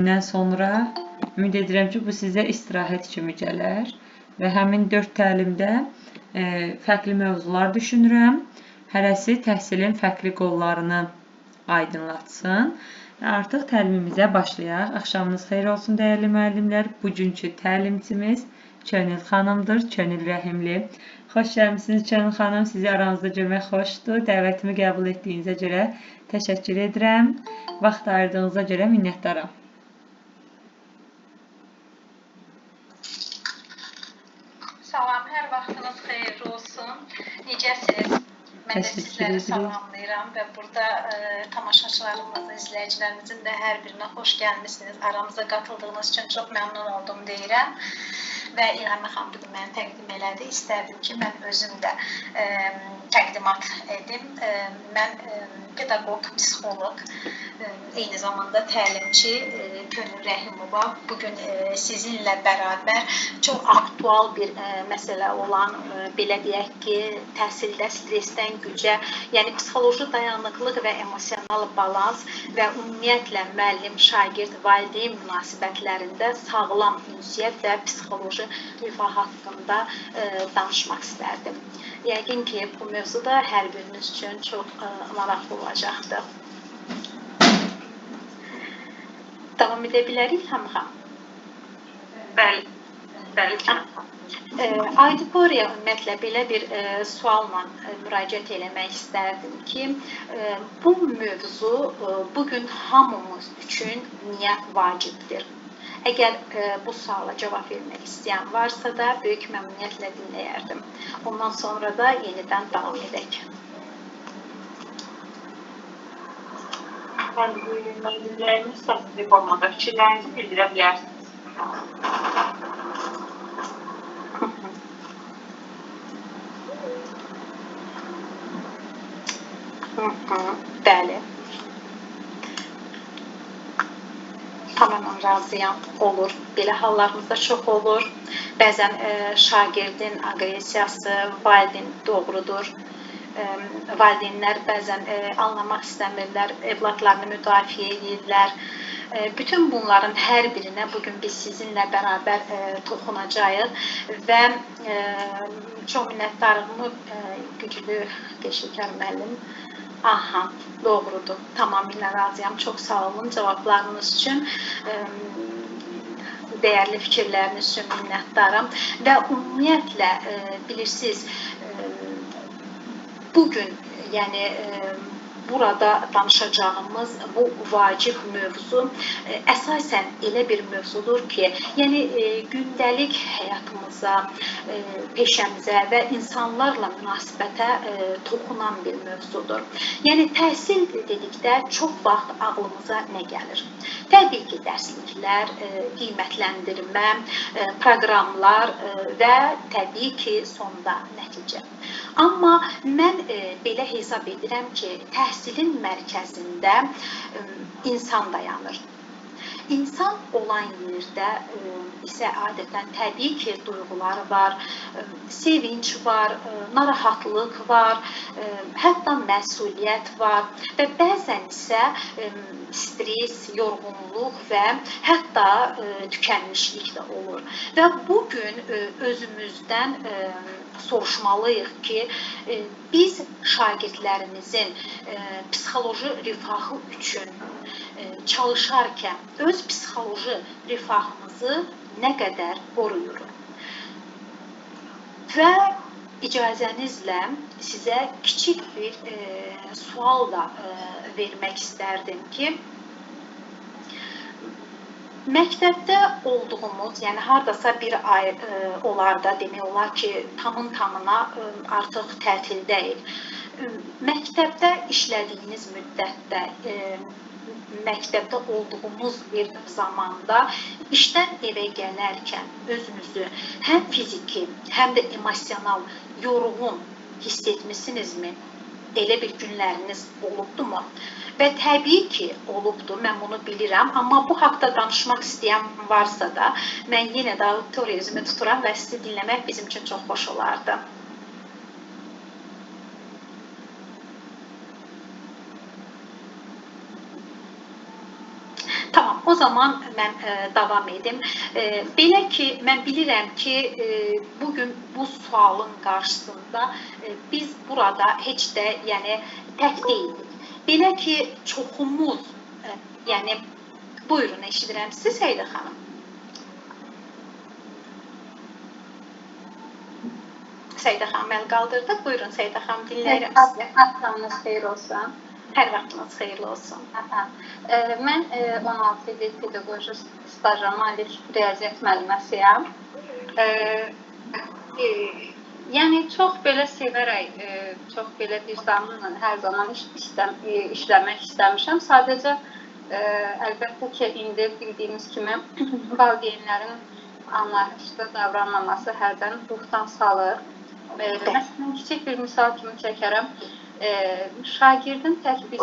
Bundan sonra ümid edirəm ki, bu sizə istirahət kimi gələr və həmin 4 təlimdə fərqli mövzular düşünürəm. Hərəsi təhsilin fərqli qollarını aydınlatsın. Artıq təlimimizə başlayaq. Axşamınız xeyir olsun dəyərli müəllimlər. Bugünkü təlimçimiz Könül xanımdır, Könül Rəhimli. Xoş gəlmisiniz Könül xanım. Sizi aramızda görmək xoşdur. Dəvətimi qəbul etdiyinizə görə təşəkkür edirəm. Vaxt ayırdığınıza görə minnətdaram. Salam, hər vaxtınız xeyirli olsun. Necəsiniz? Mən də sizləri salamlayıram və burada tamaşaçılarımızın, izləyicilərimizin də hər birinə xoş gəlmişsiniz. Aramıza qatıldığınız üçün çox məmnun oldum deyirəm. Və İlham xanım bugün məni təqdim elədi. İstərdim ki, mən özüm də təqdimat edim. Mən pedaqoq, psixoloq, eyni zamanda təlimçi Könül Rəhimova. Bugün sizinlə bərabər çox aktual bir məsələ olan, belə deyək ki, təhsildə stressdən gücə, yəni psixoloji dayanıqlıq və emosional balans və ümumiyyətlə müəllim, şagird, valideyn münasibətlərində sağlam ünsiyyət və psixoloji rifah haqqında danışmaq istərdim. Yəqin ki, bu mövzuda hər biriniz üçün çox maraqlı olacaqdır. Davam edə bilərik, İlham xanım? Bəli. Auditoriya ümumiyyətlə belə bir sualla müraciət eləmək istərdim ki, bu mövzu bugün hamımız üçün niyə vacibdir? Əgər bu suala cavab vermək istəyən varsa da böyük məmnuniyyətlə dinləyərdim. Ondan sonra da yenidən davam edək. Mən izləyicimiz səsizlik olmadı. Fikirlərinizi bildirə bilərsiniz. Bəli. Tamamən razıyam, olur. Belə hallarımızda çox olur. Bəzən şagirdin aqressiyası, valideyn doğrudur. Valideynlər bəzən anlamaq istəmirlər, evladlarını müdafiə edirlər. Bütün bunların hər birinə bugün biz sizinlə bərabər toxunacağıq və çox minnətdarlığımı güclü peşəkar müəllim. Aha, doğrudur. Tamamilə razıyam. Çox sağ olun cavablarınız üçün. Dəyərli fikirləriniz üçün minnətdaram. Və ümumiyyətlə, bilirsiniz, bugün, yəni burada danışacağımız bu vacib mövzu əsasən elə bir mövzudur ki, yəni gündəlik həyatımıza, peşəmizə və insanlarla münasibətə toxunan bir mövzudur. Yəni təhsil dedikdə çox vaxt ağlımıza nə gəlir? Təbii ki, dərsliklər, qiymətləndirmə, proqramlar və təbii ki, sonda nəticə. Amma mən belə hesab edirəm ki, təhsilin mərkəzində insan dayanır. İnsan olan yerdə isə adətən təbii ki, duyğular var, sevinç var, narahatlıq var, hətta məsuliyyət var və bəzən isə stres, yorğunluq və hətta tükənmişlik də olur. Və bugün özümüzdən soruşmalıyıq ki, biz şagirdlərimizin psixoloji rifahı üçün çalışarkən öz psixoloji rifahımızı nə qədər qoruyuruq. Və icazənizlə sizə kiçik bir sual da vermək istərdim ki, məktəbdə olduğumuz, yəni hardasa bir ay olarda demək olar ki, tamına artıq tətildəyik. Məktəbdə işlədiyiniz müddətdə, məktəbdə olduğumuz bir zamanda işdən evə gələrkən özünüzü həm fiziki, həm də emosional yorğun hiss etmisinizmi? Elə bir günləriniz olubdumu? Və təbii ki, olubdur, mən bunu bilirəm, amma bu haqda danışmaq istəyən varsa da, mən yenə də auditoriya üzümü tuturam və sizi dinləmək bizim üçün çox xoş olardı. Tamam, o zaman mən davam edim. Belə ki, mən bilirəm ki, bugün bu sualın qarşısında biz burada heç də yəni tək deyilik. Belə ki, çoxumuz, yəni buyurun, eşidirəm sizi Seyda xanım. Seyda xanım əl qaldırdıq. Buyurun Seyda xanım, dinləyirəm sizi. Axşamınız xeyir olsun. Hər vaxtınız xeyirli olsun. Mən 16 il pedaqoji stajam, ali riyaziyyat müəlliməsiyəm. Yəni çox belə sevərək, çox belə vicdanımla hər zaman işləmək istəmişəm. Sadəcə əlbəttə ki, indi bildiyimiz kimi valideynlərin anlayışlı davranmaması hərdən ruhdan salır. Məsələn, kiçik bir misal kimi çəkərəm. Şagirdin tək biz,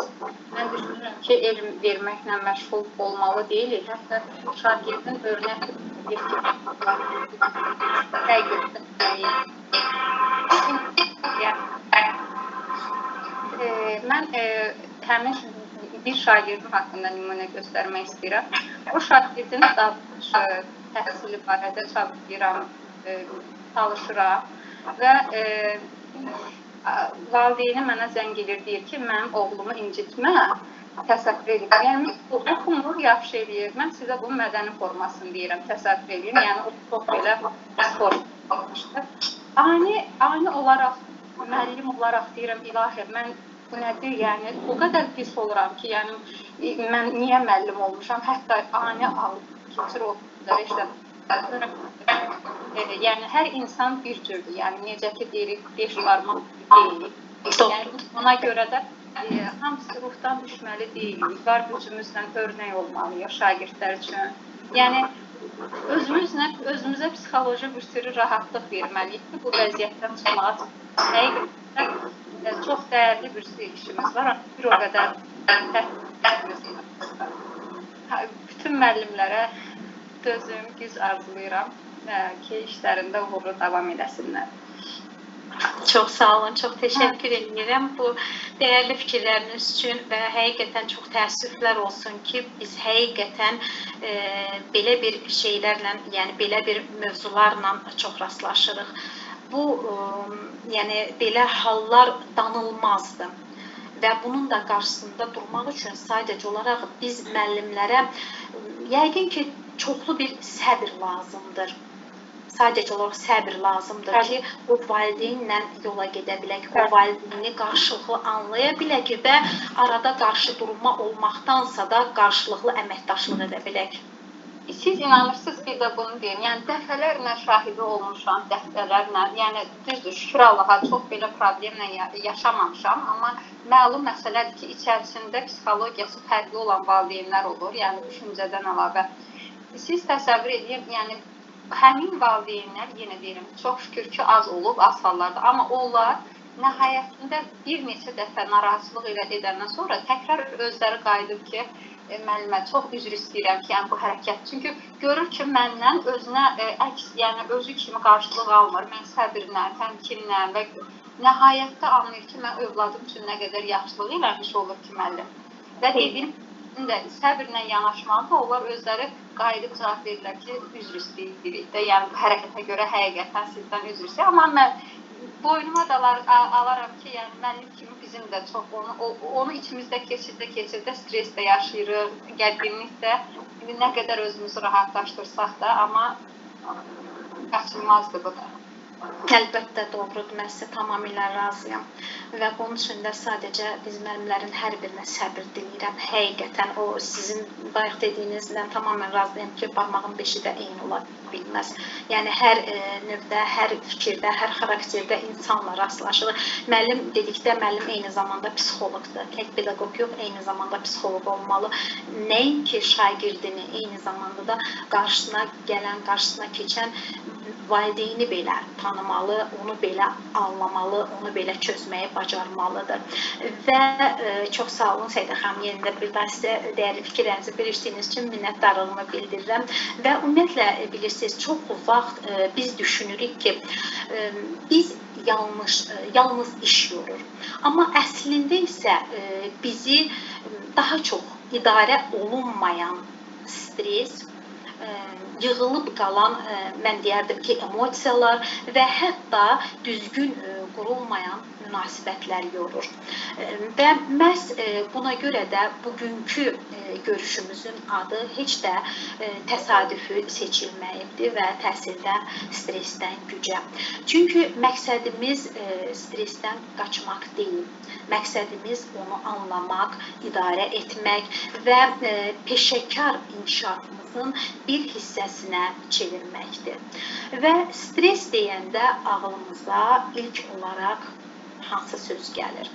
mən düşünürəm ki, elm verməklə məşğul olmalı deyilik. Hətta şagirdin örnək bir mən həmin bir şagirdim haqqında nümunə göstərmək istəyirəm. O şagirdin davranışı, təhsili barədə çalışıram, və valideyni mənə zəng edir, deyir ki, mənim oğlumu incitmə, təsəvvür edin. Yəni, oxumur, yaxşı eləyir. Mən sizə bunun mədəni formasını deyirəm, təsəvvür edin. Yəni, o çox belə spor olmuşdur. Ani olaraq, müəllim olaraq deyirəm, ilahi, mən bu nədir? Yəni, o qədər pis oluram ki, yəni, mən niyə müəllim olmuşam? Hətta ani alıb, keçir o işləmə. Yəni, hər insan bir cürdür. Yəni, necə ki, deyirik, 5 barmaq deyilik. Yəni, ona görə də hamısı ruhdan düşməli deyilik. Var gücümüzlə örnək olmalıyıq şagirdlər üçün. Yəni, özümüzə psixoloji bir sürü rahatlıq verməliyik ki, bu vəziyyətdən çıxmağa həqiqətən çox dəyərli bir işimiz var. Bir o qədər bütün müəllimlərə dözüm, güc arzulayıram ki, işlərində uğurlu davam edəsinlər. Çox sağ olun, çox təşəkkür edirəm bu dəyərli fikirləriniz üçün və həqiqətən çox təəssüflər olsun ki, biz həqiqətən belə bir şeylərlə, yəni belə bir mövzularla çox rastlaşırıq. Bu, yəni belə hallar danılmazdı. Və bunun da qarşısında durmaq üçün sadəcə olaraq biz müəllimlərə yəqin ki, çoxlu bir səbr lazımdır. Sadəcə olaraq səbr lazımdır ki, o valideynlə yola gedə bilək, o valideyni qarşılıqlı anlaya bilək və arada qarşı durma olmaqdansa da qarşılıqlı əməkdaşlıq edə bilək. Siz inanırsınız, bir də bunu deyim, yəni dəfələrlə şahidi olmuşam, dəfələrlə, yəni düzdür, şükür Allaha çox belə problemlə yaşamamışam, amma məlum məsələdir ki, içərisində psixologiyası fərqli olan valideynlər olur, yəni düşüncədən əlavə. Siz təsəvvür edin, yəni həmin valideynlər, yenə deyirəm, çox şükür ki, az olub, az hallarda, amma onlar nəhayətində bir neçə dəfə narazılıq edəndən sonra təkrar özləri qayıdıb ki, müəllimə çox üzr istəyirəm ki, yəni bu hərəkət. Çünki görür ki, məndən özünə əks, yəni özü kimi qarşılıq almır. Mən səbirlə, təmkinlə və nəhayətdə anlayır ki, mən övladım üçün nə qədər yaxşılıq eləmiş olur ki, müəllim. Və dediyim səbirlə yanaşmalıdır, onlar özləri qayıdıb cavab verirlər ki, üzr istəyirik də, yəni bu hərəkətə görə həqiqətən sizdən üzr istəyir. Amma mən boynuma da alaram ki, yəni müəllim kimi bizim də çox onu içimizdə keçirdə stres də yaşayırıq, gərginlik də nə qədər özümüzü rahatlaşdırsaq da, amma qaçılmazdır bu da. Əlbəttə doğrudur, mən sizə tamamilə razıyam və bunun üçün də sadəcə biz müəllimlərin hər birinə səbir diləyirəm. Həqiqətən o sizin bayaq dediyinizlə tamamilə razıyam ki, barmağın beşi də eyni ola bilməz. Yəni hər növdə, hər fikirdə, hər xarakterdə insanla rastlaşırıq. Müəllim dedikdə müəllim eyni zamanda psixoloqdur. Tək pedaqoq yox, eyni zamanda psixoloq olmalı. Nəinki şagirdini, eyni zamanda da qarşısına gələn, qarşısına keçən valideyni belə tanımalı, onu belə anlamalı, onu belə çözməyi bacarmalıdır. Və çox sağ olun Seyda xanım, yenə də bir daha sizə dəyərli fikirlərinizi bölüşdüyünüz üçün minnətdarlığımı bildirirəm. Və ümumiyyətlə bilirsiniz, çox vaxt biz düşünürük ki, biz yalnız iş yorur. Amma əslində isə bizi daha çox idarə olunmayan stres, yığılıb qalan, mən deyərdim ki, emosiyalar və hətta düzgün qurulmayan münasibətlər yorur. Və məhz buna görə də bugünkü görüşümüzün adı heç də təsadüfi seçilməyibdir və təhsildən, stressdən gücə. Çünki məqsədimiz stressdən qaçmaq deyil. Məqsədimiz onu anlamaq, idarə etmək və peşəkar inkişafımızın bir hissəsinə çevirməkdir. Və stres deyəndə ağlımıza ilk olaraq hansı söz gəlir?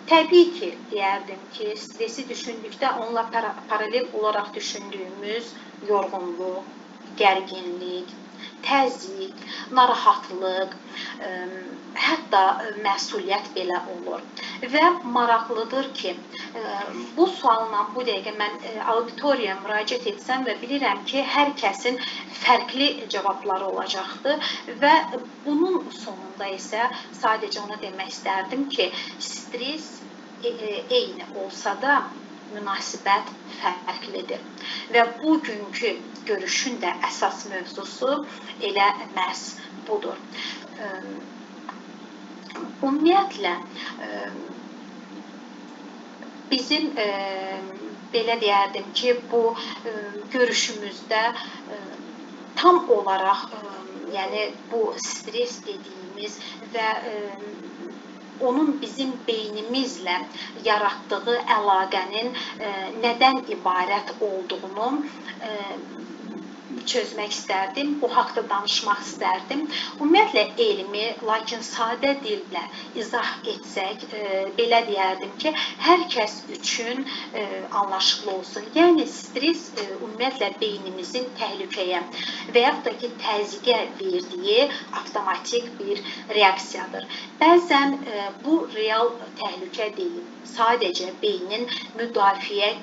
Təbii ki, deyərdim ki, stresi düşündükdə onunla paralel olaraq düşündüyümüz yorğunluq, gərginlik, təzyiq, narahatlıq, hətta məsuliyyət belə olur. Və maraqlıdır ki, bu sualla bu dəqiqə mən auditoriyaya müraciət etsəm və bilirəm ki, hər kəsin fərqli cavabları olacaqdır və bunun sonunda isə sadəcə ona demək istərdim ki, stres eyni olsa da münasibət fərqlidir. Və bugünkü görüşün də əsas mövzusu elə məhz budur. Ümumiyyətlə, bizim belə deyərdim ki, bu görüşümüzdə tam olaraq, yəni bu stres dediyimiz və onun bizim beynimizlə yaratdığı əlaqənin nədən ibarət olduğunu çözmək istərdim, bu haqda danışmaq istərdim. Ümumiyyətlə elmi, lakin sadə dillə izah etsək, belə deyərdim ki, hər kəs üçün anlaşıqlı olsun. Yəni, stres ümumiyyətlə beynimizin təhlükəyə və yaxud da ki, təzyiqə verdiyi avtomatik bir reaksiyadır. Bəzən bu real təhlükə deyil, sadəcə beynin müdafiə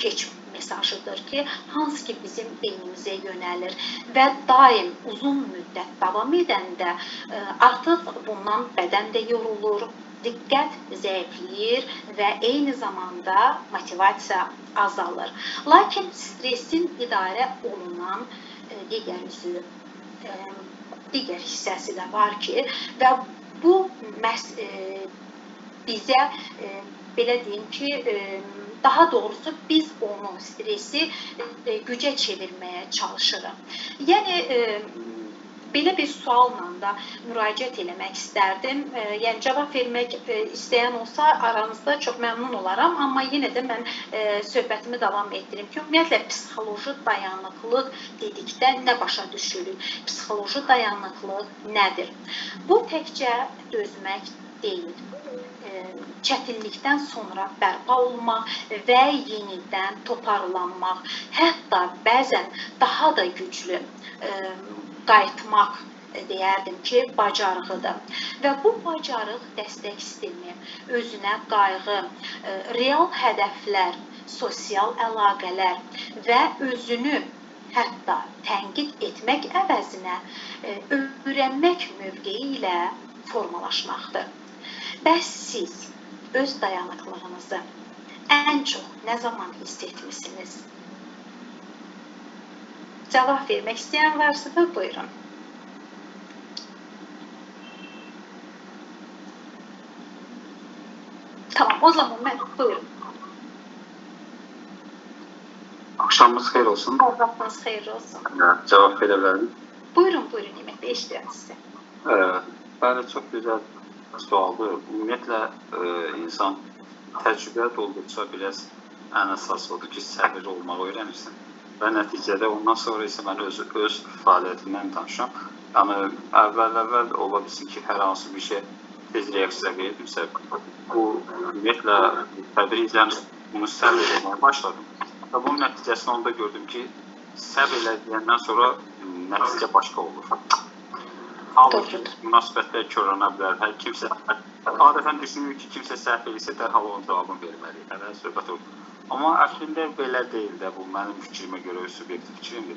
keçmir mesajıdır ki, hansı ki bizim beynimizə yönəlir və daim uzun müddət davam edəndə artıq bundan bədən də yorulur, diqqət zəifləyir və eyni zamanda motivasiya azalır. Lakin stresin idarə olunan digər hissəsi də var ki, və bu məhz bizə belə deyim ki, daha doğrusu biz onu, stresi gücə çevirməyə çalışırıq. Yəni, belə bir sualla da müraciət eləmək istərdim. Yəni, cavab vermək istəyən olsa aranızda çox məmnun olaram, amma yenə də mən söhbətimi davam etdirim ki, ümumiyyətlə, psixoloji dayanıqlıq dedikdə nə başa düşürük? Psixoloji dayanıqlıq nədir? Bu təkcə dözmək deyil. Çətinlikdən sonra bərpa olmaq və yenidən toparlanmaq, hətta bəzən daha da güclü qayıtmaq deyərdim ki, bacarığıdır. Və bu bacarıq dəstək sistemi, özünə qayğı, real hədəflər, sosial əlaqələr və özünü hətta tənqid etmək əvəzinə öyrənmək mövqeyi ilə formalaşmaqdır. Bəs siz öz dayanıqlığınızı ən çox nə zaman hiss etmisiniz? Cavab vermək istəyən varsa da buyurun. Tamam, o zaman buyurun. Axşamınız xeyir olsun. Vaxtınız xeyir olsun. Cavab verə bilərəm. Buyurun, İmət bəy, eşidirəm sizi. Bəli, çox gözəl sualdır. Ümumiyyətlə, insan təcrübəli olduqca biraz ən əsas odur ki, səbirli olmağı öyrənirsin. Və nəticədə ondan sonra isə mən öz fəaliyyətimdən danışıram. Yəni, əvvəl ola bilsin ki, hər hansı bir şey tez reaksiya verdimsə, bu ümumiyyətlə tədricən bunu səbir etməyə başladım. Və bunun nəticəsində onda gördüm ki, səbir elədiyəndən sonra nəticə başqa olur. Halbuki münasibətlər körlənə bilər. Hər kimsə, adətən düşünür ki, kimsə səhv edirsə, dərhal onun cavabını verməliyik. Hələ söhbət olur. Amma əslində belə deyil də, bu mənim fikrimə görə subyektiv fikrimdir.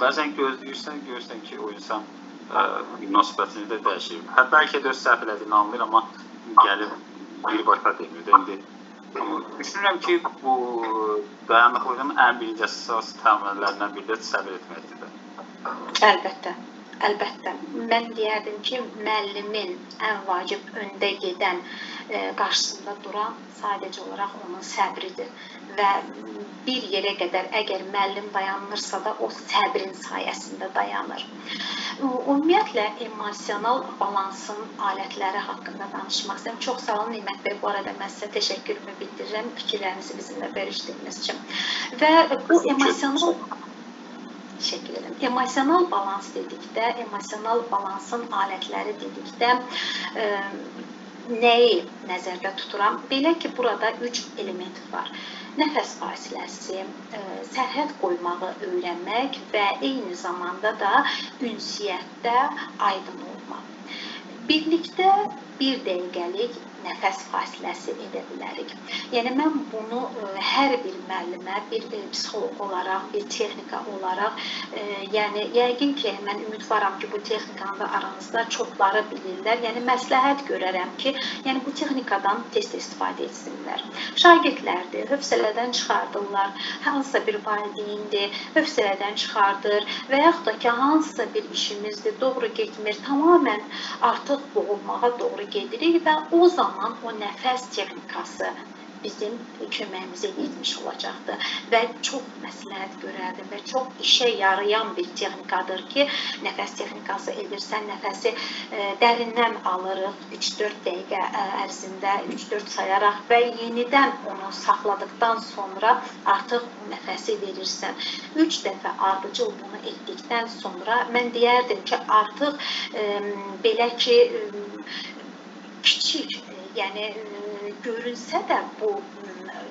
Bəzən gözləyirsən ki, o insan münasibətini də dəyişir. Bəlkə də öz səhv elədiyini anlayır, amma gəlib birbaşa demir. İndi Amma düşünürəm ki, bu dayanıqlığın ən birinci əsas təminlərindən biri də səbir etməkdir. Əlbəttə, əlbəttə. Mən deyərdim ki, müəllimin ən vacib öndə gedən, qarşısında duran sadəcə olaraq onun səbridir və bir yerə qədər əgər müəllim dayanırsa da o səbrin sayəsində dayanır. Ümumiyyətlə, emosional balansın alətləri haqqında danışmaq istəyirəm. Çox sağ olun Nimət bəy, bu arada mən sizə təşəkkürümü bildirirəm fikirlərinizi bizimlə bölüşdüyünüz üçün. Və bu emosional Təşəkkür edirəm. Emosional balans dedikdə, emosional balansın alətləri dedikdə nəyi nəzərdə tuturam? Belə ki, burada 3 element var. Nəfəs fasiləsi, sərhəd qoymağı öyrənmək və eyni zamanda da ünsiyyətdə aydın olmaq. Birlikdə 1 dəqiqəlik nəfəs fasiləsi edə bilərik. Yəni, mən bunu hər bir müəllimə, bir psixoloq olaraq, bir texnika olaraq, yəni, yəqin ki, mən ümidvaram ki, bu texnikanı da aranızda çoxları bilirlər. Yəni, məsləhət görərəm ki, yəni, bu texnikadan tez istifadə etsinlər. Şagirdlərdir, hövsələdən çıxardırlar, hansısa bir valideyndir, hövsələdən çıxardır və yaxud da ki, hansısa bir işimizdir, doğru getmir, tamamən artıq boğulmağa doğru gedirik və o zaman o nəfəs texnikası bizim köməyimizə yetmiş olacaqdır və çox məsləhət görərdim və çox işə yarayan bir texnikadır ki, nəfəs texnikası edirsən, nəfəsi dərindən alırıq 3-4 dəqiqə ərzində, 3-4 sayaraq və yenidən onu saxladıqdan sonra artıq nəfəsi verirsən. 3 dəfə ardıcıl bunu etdikdən sonra mən deyərdim ki, artıq belə ki, kiçik, yəni görünsə də bu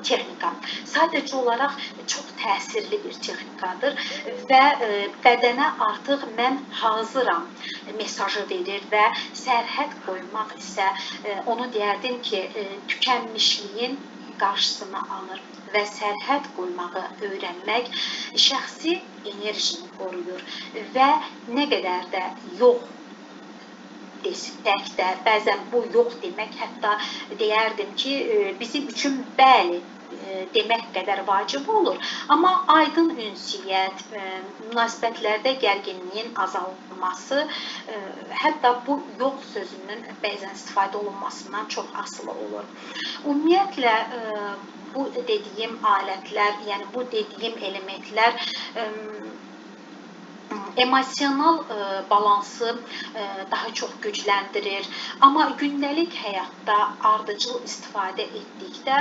texnika sadəcə olaraq çox təsirli bir texnikadır və bədənə artıq mən hazıram mesajı verir və sərhəd qoymaq isə onu deyərdim ki, tükənmişliyin qarşısını alır və sərhəd qoymağı öyrənmək şəxsi enerjini qoruyur və nə qədər də yox desək də, bəzən bu yox demək, hətta deyərdim ki, bizim üçün bəli demək qədər vacib olur. Amma aydın ünsiyyət, münasibətlərdə gərginliyin azalması, hətta bu yox sözünün bəzən istifadə olunmasından çox asılı olur. Ümumiyyətlə, bu dediyim alətlər, yəni bu dediyim elementlər emosional balansı daha çox gücləndirir. Amma gündəlik həyatda ardıcıl istifadə etdikdə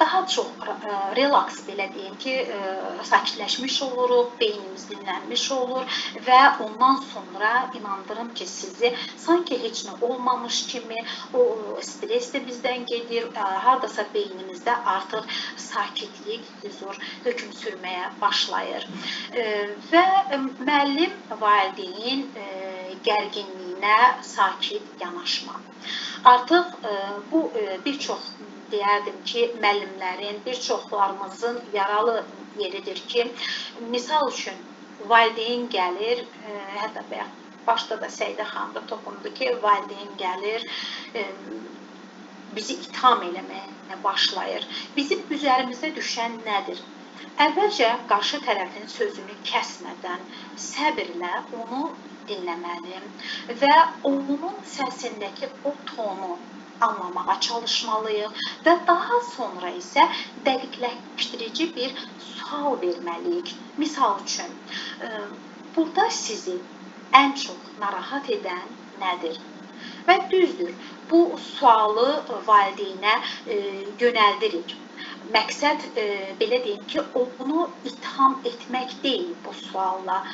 daha çox relaks, belə deyim ki, sakitləşmiş oluruq, beynimiz dinlənmiş olur və ondan sonra inandırım ki, sizi sanki heç nə olmamış kimi, o stres də bizdən gedir, hardasa beynimizdə artıq sakitlik, huzur hökm sürməyə başlayır. Və müəllim, valideyn gərginliyinə sakit yanaşma. Artıq bu bir çox deyərdim ki, müəllimlərin, bir çoxlarımızın yaralı yeridir ki, misal üçün valideyn gəlir, hətta başda da Səidə xanım da toxundu ki, valideyn gəlir, bizi itham eləməyə başlayır. Bizim üzərimizdə düşən nədir? Əvvəlcə qarşı tərəfin sözünü kəsmədən, səbirlə onu dinləməli və onun səsindəki o tonu anlamağa çalışmalıyıq və daha sonra isə dəqiqləşdirici bir sual verməliyik. Misal üçün, burada sizi ən çox narahat edən nədir? Və düzdür, bu sualı valideynə yönəldirik. Məqsəd, belə deyim ki, onu itham etmək deyil bu sualla.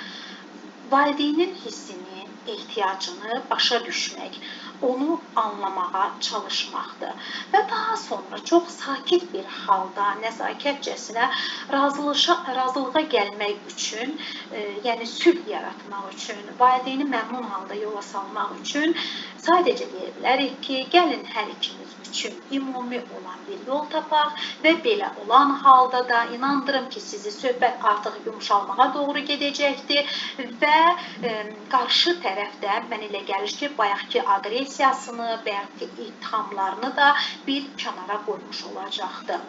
Valideynin hissini, ehtiyacını başa düşmək, onu anlamağa çalışmaqdır. Və daha sonra çox sakit bir halda, nəzakətcəsinə razılığa gəlmək üçün, yəni sülh yaratmaq üçün, valideyni məmnun halda yola salmaq üçün sadəcə deyə bilərik ki, gəlin hər ikimiz özümüz üçün ümumi olan bir yol tapaq və belə olan halda da inandırım ki, sizi söhbət artıq yumuşalmağa doğru gedəcəkdir və qarşı tərəfdə mən elə gəlir ki, bayaqki aqressiyasını, bayaqki ittihamlarını da bir kənara qoymuş olacaqdır.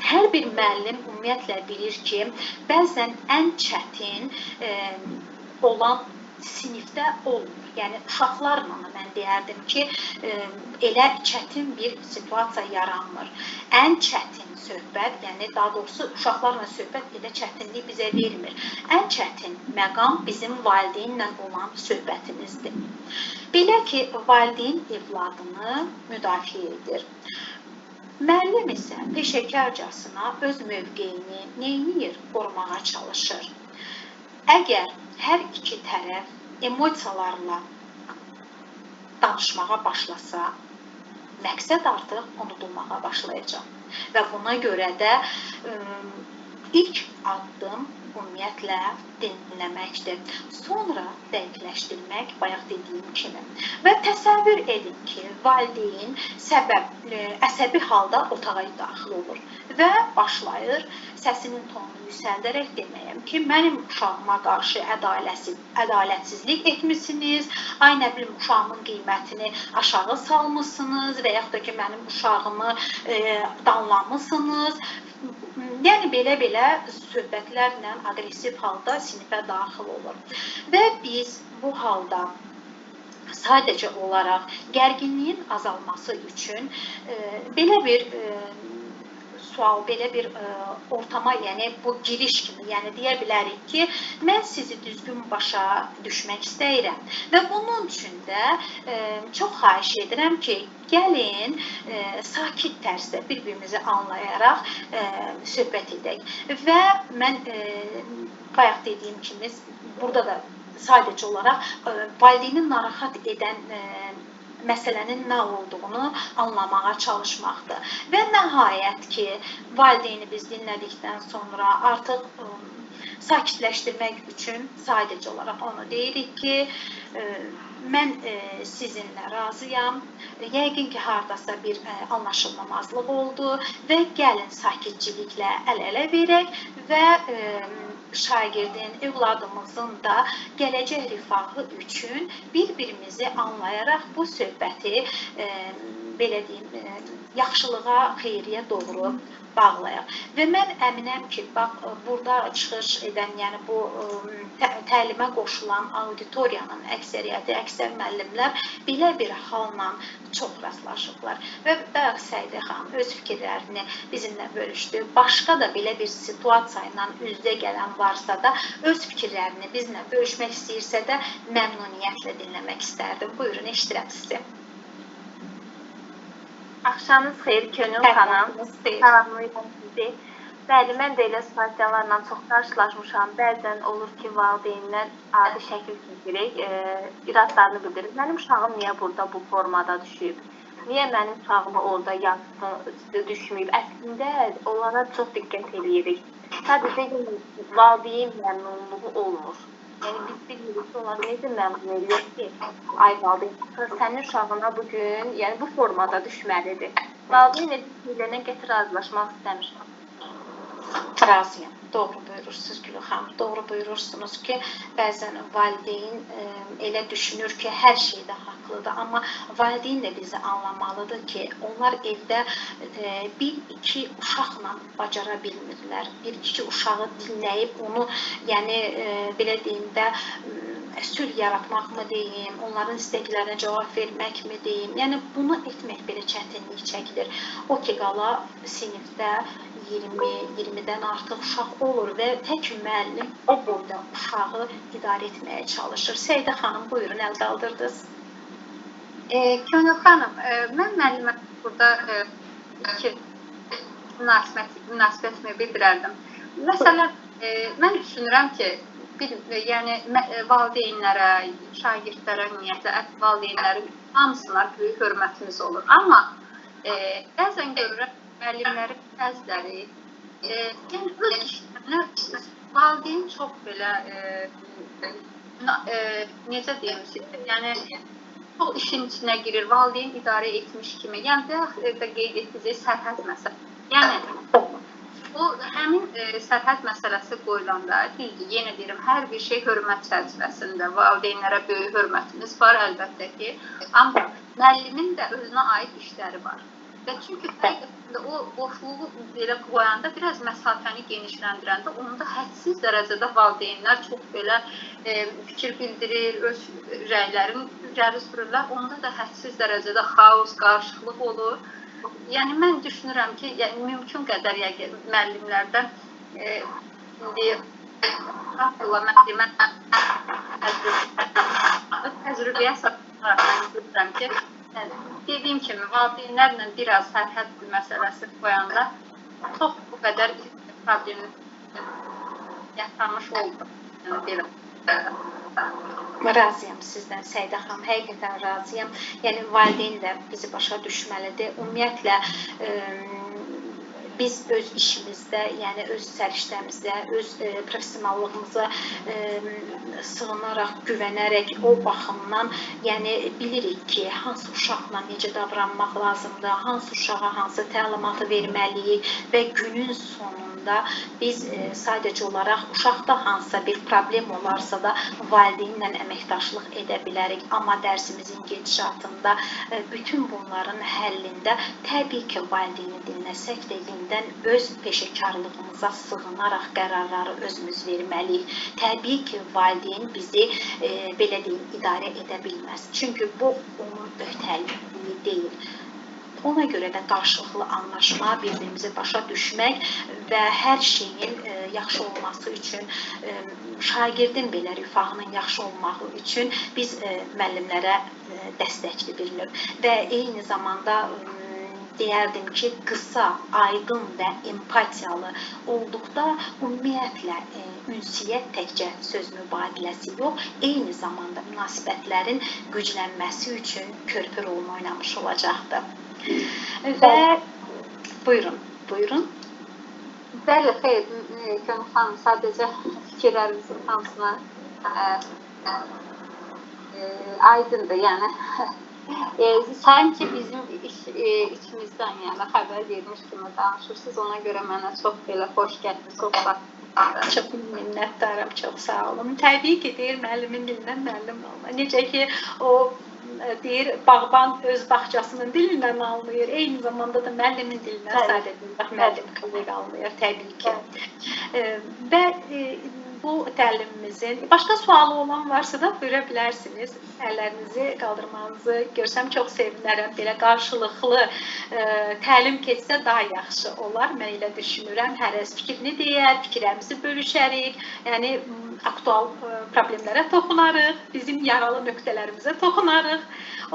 Hər bir müəllim ümumiyyətlə bilir ki, bəzən ən çətin olan sinifdə olmur. Yəni, uşaqlarla mən deyərdim ki, elə çətin bir situasiya yaranmır. Ən çətin söhbət, yəni daha doğrusu uşaqlarla söhbət elə çətinlik bizə vermir. Ən çətin məqam bizim valideynlə olan söhbətimizdir. Belə ki, valideyn evladını müdafiə edir. Müəllim isə peşəkarcasına öz mövqeyini neyniyir? Qorumağa çalışır. Əgər hər iki tərəf emosiyalarla danışmağa başlasa, məqsəd artıq unudulmağa başlayacaq. Və buna görə də ilk addım ümumiyyətlə dinləməkdir. Sonra dəqiqləşdirmək, bayaq dediyim kimi. Və təsəvvür edin ki, valideyn əsəbi halda otağa daxil olur və başlayır səsinin tonunu yüksəldərək deməyəm ki, mənim uşağıma qarşı ədalətsizlik etmişsiniz, ay nə bilim, uşağımın qiymətini aşağı salmışsınız və yaxud da ki, mənim uşağımı danlamışsınız. Yəni, belə-belə söhbətlərlə aqressiv halda sinifə daxil olur. Və biz bu halda sadəcə olaraq gərginliyin azalması üçün belə bir sual, belə bir ortama, yəni bu giriş kimi, yəni deyə bilərik ki, mən sizi düzgün başa düşmək istəyirəm. Və bunun üçün də çox xahiş edirəm ki, gəlin sakit tərzdə bir-birimizi anlayaraq söhbət edək. Və mən bayaq dediyim kimi, burada da sadəcə olaraq valideyni narahat edən məsələnin nə olduğunu anlamağa çalışmaqdır. Və nəhayət ki, valideyni biz dinlədikdən sonra artıq sakitləşdirmək üçün sadəcə olaraq onu deyirik ki, mən sizinlə razıyam, yəqin ki, haradasa bir anlaşılmamazlıq oldu və gəlin sakitçiliklə əl-ələ verək və şagirdin, evladımızın da gələcək rifahı üçün bir-birimizi anlayaraq bu söhbəti, belə deyim, yaxşılığa, xeyriyə doğru bağlayaq. Və mən əminəm ki, bax, burada çıxış edən, yəni bu təlimə qoşulan auditoriyanın əksəriyyəti, əksər müəllimlər belə bir halla çox rastlaşıblar. Və bayaq Səidə xanım öz fikirlərini bizimlə bölüşdü. Başqa da belə bir situasiya ilə üzdə gələn varsa da öz fikirlərini bizimlə bölüşmək istəyirsə də məmnuniyyətlə dinləmək istərdim. Buyurun, eşidirəm sizi. Axşamınız xeyir, Könül xanım. Salamlayıram sizi. Bəli, mən də elə situasiyalarla çox qarşılaşmışam. Bəzən olur ki, valideynlər adi şəkil çəkirik, iradlarını bildirir. Mənim uşağım niyə burada bu formada düşüb? Niyə mənim uşağımı orada yazdı, düşməyib? Əslində, onlara çox diqqət edirik. Sadəcə valideyn məmnunluğu olmur. Yəni, biz bilirik ki, onlar necə məmnun ediyor ki, ay valideyn, sənin uşağına bugün bu formada düşməlidir. Valideyn edilənə gətir razılaşmaq istəmişəm. Razıyam. Doğru buyurursunuz Gülü xanım. Doğru buyurursunuz ki, bəzən valideyn elə düşünür ki, hər şeydə haqlıdır. Amma valideyn də bizi anlamalıdır ki, onlar evdə bir-iki uşaqla bacara bilmirlər. Bir-iki uşağı dinləyib onu, yəni belə deyim də, sülh yaratmaq mı deyim, onların istəklərinə cavab vermək mi deyim. Yəni bunu etmək belə çətinlik çəkilir. O ki, qala sinifdə 20-20-dən artıq uşaq olur və tək müəllim o boyda uşağı idarə etməyə çalışır. Səidə xanım, buyurun, əl qaldırdınız. Könül xanım, mən müəllimə burada münasibətimi bildirərdim. Məsələn, mən düşünürəm ki, yəni valideynlərə, şagirdlərə, ümumiyyətlə valideynlərin hamısına böyük hörmətimiz olur. Amma bəzən görürəm müəllimlərin bəziləri, yəni öz işlərinə valideyn çox belə, necə deyim sizə, yəni çox işin içinə girir, valideyn idarə etmiş kimi. Yəni, bayaq da qeyd etdiyiniz sərhəd məsələsi. Yəni, bu həmin sərhəd məsələsi qoyulanda, düzdür, yenə deyirəm, hər bir şey hörmət çərçivəsində, valideynlərə böyük hörmətimiz var əlbəttə ki, amma müəllimin də özünə aid işləri var. Və çünki həqiqətən o boşluğu belə qoyanda, biraz məsafəni genişləndirəndə, onda hədsiz dərəcədə valideynlər çox belə fikir bildirir, öz rəylərini irəli sürürlər, onda da hədsiz dərəcədə xaos, qarışıqlıq olur. Yəni, mən düşünürəm ki, mümkün qədər müəllimlərdən indi müəllimə təcrübəyə əsaslanaraq mən görürəm ki, dediyim kimi, valideynlərlə biraz sərhəd məsələsi qoyanda çox bu qədər problemli yaşanmış oldu. Razıyam sizdən, Səidə xanım, həqiqətən razıyam. Yəni, valideyn də bizi başa düşməlidir. Ümumiyyətlə, biz öz işimizdə, yəni öz səriştəmizdə, öz professionallığımıza sığınaraq, güvənərək o baxımdan, yəni bilirik ki, hansı uşaqla necə davranmaq lazımdır, hansı uşağa hansı təlimatı verməliyik və günün sonunda biz sadəcə olaraq uşaqda hansısa bir problem olarsa da valideynlə əməkdaşlıq edə bilərik. Amma dərsimizin gedişatında bütün bunların həllində təbii ki, valideyni dinləsək də öz peşəkarlığımıza sığınaraq qərarları özümüz verməliyik. Təbii ki, valideyn bizi belə deyim, idarə edə bilməz. Çünki bu onun öhdəliyi deyil. Ona görə də qarşılıqlı anlaşma, bir-birimizi başa düşmək və hər şeyin yaxşı olması üçün, şagirdin belə rifahının yaxşı olması üçün biz müəllimlərə dəstəkli bilinir. Və eyni zamanda deyərdim ki, qısa, aydın və empatiyalı olduqda ümumiyyətlə ünsiyyət təkcə söz mübadiləsi yox, eyni zamanda münasibətlərin güclənməsi üçün körpü rolunu oynamış olacaqdır. Və buyurun. Bəli, xeyr, Gönül xanım, sadəcə fikirlərimizin hamısına aydındır, yəni. Sanki bizim içimizdən, yəni xəbər vermiş kimi danışırsınız, ona görə mənə çox belə xoş gəldi, çox baxımdır. Çox minnətdaram, çox sağ olun. Təbii ki, deyir, müəllimin dilindən müəllim olma. Necə ki, o deyir, bağban öz bağçasının dilindən anlayır, eyni zamanda da müəllimin dilindən sadəcə müəllim kollega anlayır, təbii ki. Və bu təlimimizin başqa sualı olan varsa da buyura bilərsiniz. Əllərinizi qaldırmanızı görsəm çox sevinərəm. Belə qarşılıqlı təlim keçsə daha yaxşı olar. Mən elə düşünürəm. Hərəs fikrini deyər, fikirlərimizi bölüşərik. Yəni, aktual problemlərə toxunarıq, bizim yaralı nöqtələrimizə toxunarıq.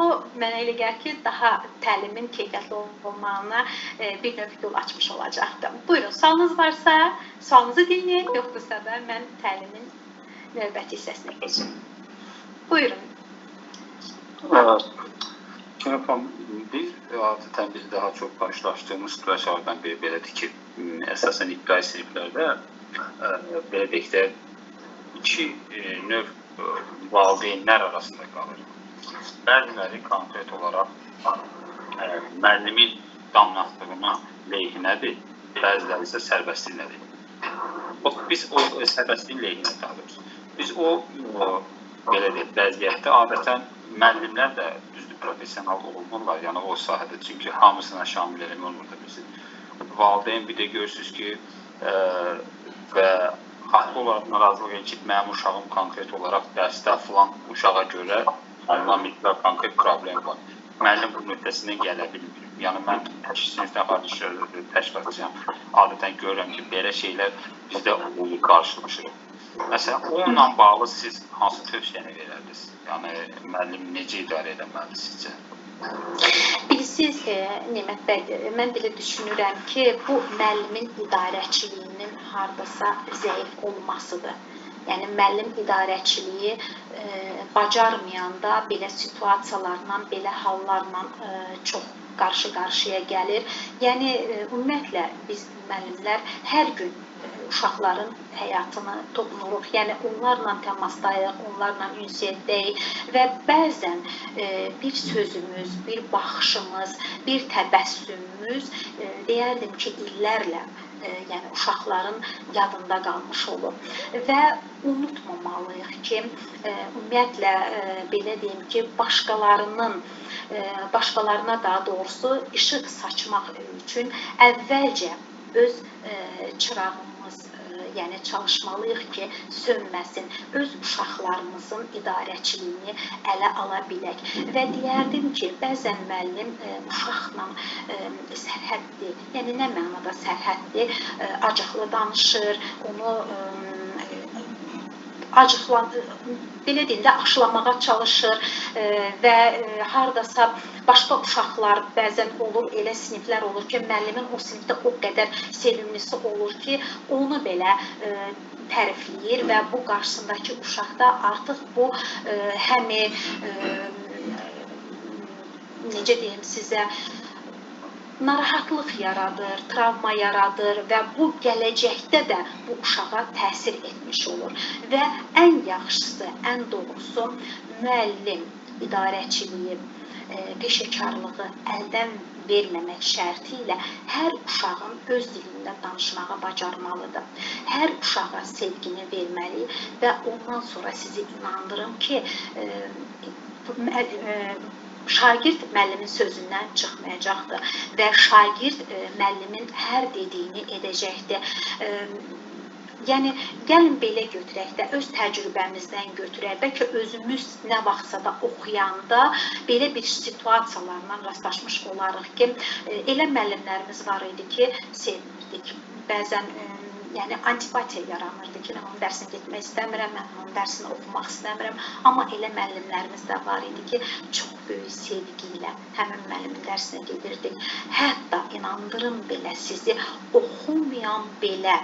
O, mənə elə gəlir ki, daha təlimin keyfiyyətli olmağına bir növ yol açmış olacaqdır. Buyurun, sualınız varsa, sualınızı dinləyək, yoxdursa da mən təlimin növbəti hissəsinə keçim. Buyurun. Adətən biz daha çox qarşılaşdığımız situasiyalardan biri belədir ki, əsasən ibtidai siniflərdə belə deyək də iki növ valideynlər arasında qalır. Bəziləri konkret olaraq müəllimin dominantlığına lehinədir, bəziləri isə sərbəstliyinədir. Biz o sərbəstliyin lehinə qalırız. Biz o belə deyək, vəziyyətdə adətən müəllimlər də düzdür, professional olmurlar, yəni o sahədə, çünki hamısına şamil eləmə olmur da bizim. Valideyn bir də görürsünüz ki, və haqlı olaraq narazılıq edin ki, mənim uşağım konkret olaraq dərsdə filan uşağa görə ondan mütləq konkret problem var. Müəllim bu nöqtəsindən gələ bilmir. Yəni, mən sinifdən xarici təşkilatçıyam, adətən görürəm ki, belə şeylər bizdə olur, qarşılaşırıq. Məsələn, onunla bağlı siz hansı tövsiyəni verərdiniz? Yəni, müəllim necə idarə edəməlidir sizcə? Bilirsiniz, Nemət bəy, mən belə düşünürəm ki, bu müəllimin idarəçiliyinin hardasa zəif olmasıdır. Yəni, müəllim idarəçiliyi bacarmayanda belə situasiyalarla, belə hallarla çox qarşı-qarşıya gəlir. Yəni, ümumiyyətlə, biz müəllimlər hər gün uşaqların həyatını toxunuruq. Yəni onlarla təmasdayıq, onlarla ünsiyyətdəyik və bəzən bir sözümüz, bir baxışımız, bir təbəssümümüz deyərdim ki, illərlə yəni uşaqların yadında qalmış olur. Və unutmamalıyıq ki, ümumiyyətlə belə deyim ki, başqalarına daha doğrusu işıq saçmaq üçün əvvəlcə öz çırağımız, yəni çalışmalıyıq ki, sönməsin, öz uşaqlarımızın idarəçiliyini ələ ala bilək. Və deyərdim ki, bəzən müəllim uşaqla sərhədli, yəni nə mənada sərhədli, acıqlı danışır, onu belə deyim də, aşılamağa çalışır və hardasa başqa uşaqlar bəzən olur, elə siniflər olur ki, müəllimin o sinifdə o qədər sevimlisi olur ki, onu belə tərifləyir və bu qarşısındakı uşaqda artıq bu həmi necə deyim sizə, narahatlıq yaradır, travma yaradır və bu gələcəkdə də bu uşağa təsir etmiş olur. Və ən yaxşısı, ən doğrusu müəllim idarəçiliyi, peşəkarlığı əldən verməmək şərti ilə hər uşağın öz dilində danışmağı bacarmalıdır. Hər uşağa sevgini verməli və ondan sonra sizi inandırım ki, şagird müəllimin sözündən çıxmayacaqdır və şagird müəllimin hər dediyini edəcəkdir. Yəni, gəlin belə götürək də, öz təcrübəmizdən götürək. Bəlkə özümüz nə vaxtsa da oxuyanda belə bir situasiyalarla rastlaşmış olarıq ki, elə müəllimlərimiz var idi ki, sevmirdik. Bəzən yəni antipatiya yaranırdı ki, mən onun dərsinə getmək istəmirəm, mən onun dərsini oxumaq istəmirəm. Amma elə müəllimlərimiz də var idi ki, çox böyük sevgi ilə həmin müəllimin dərsinə gedirdik. Hətta inandırım belə sizi, oxumayan belə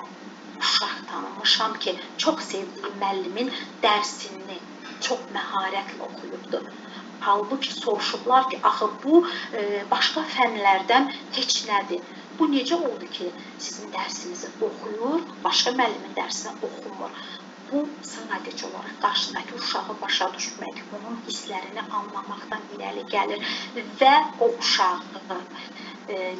uşaq tanımışam ki, çox sevdiyi müəllimin dərsini çox məharətlə oxuyubdur. Halbuki soruşublar ki, axı bu başqa fənlərdən heç nədir. Bu necə oldu ki, sizin dərsinizi oxuyur, başqa müəllimin dərsini oxumur? Bu, sadəcə olaraq qarşısındakı uşağı başa düşmək, onun hisslərini anlamaqdan irəli gəlir və o uşağı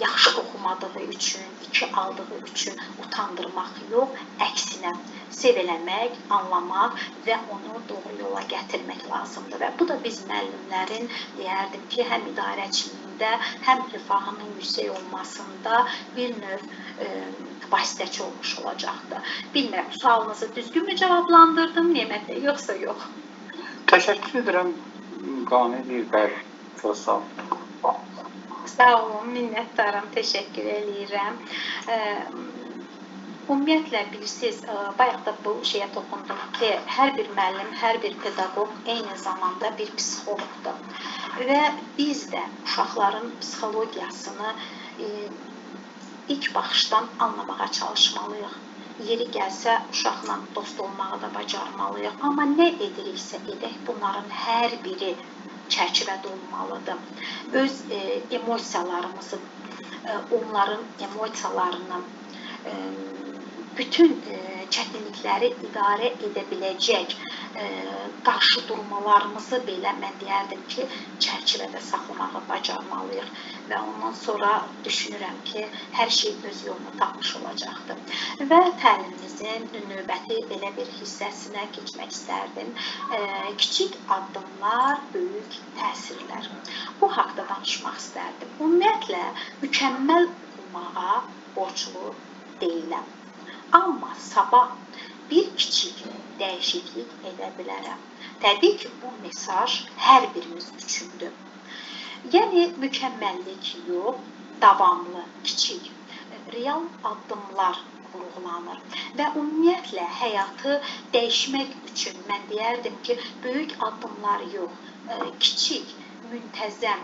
yaxşı oxumadığı üçün, 2 aldığı üçün utandırmaq yox, əksinə sevələmək, anlamaq və onu doğru yola gətirmək lazımdır. Və bu da biz müəllimlərin, deyərdim ki, həm idarəçiliyində, həm rifahının yüksək olmasında bir növ vasitəçi olmuş olacaqdır. Bilmirəm, sualınızı düzgünmü cavablandırdım, Nemət, yoxsa yox? Təşəkkür edirəm, Qane Dilbər, çox sağ olun. Sağ olun, minnətdaram, təşəkkür edirəm. Ümumiyyətlə, bilirsiniz, bayaq da bu şeyə toxundum ki, hər bir müəllim, hər bir pedaqoq eyni zamanda bir psixoloqdur. Və biz də uşaqların psixologiyasını ilk baxışdan anlamağa çalışmalıyıq. Yeri gəlsə, uşaqla dost olmağı da bacarmalıyıq. Amma nə ediriksə edək, bunların hər biri çərçivədə olmalıdır. Öz emosiyalarımızı, onların emosiyalarını, bütün çətinlikləri idarə edə biləcək qarşı durmalarımızı belə mən deyərdim ki, çərçivədə saxlamağı bacarmalıyıq. Və ondan sonra düşünürəm ki, hər şey öz yolunu tapmış olacaqdır. Və təlimimizin növbəti belə bir hissəsinə keçmək istərdim. Kiçik addımlar, böyük təsirlər. Bu haqda danışmaq istərdim. Ümumiyyətlə, mükəmməl olmağa borclu deyiləm. Amma sabah bir kiçik dəyişiklik edə bilərəm. Təbii ki, bu mesaj hər birimiz üçündür. Yəni, mükəmməllik yox, davamlı, kiçik, real addımlar vurğulanır. Və ümumiyyətlə, həyatı dəyişmək üçün mən deyərdim ki, böyük addımlar yox, kiçik, müntəzəm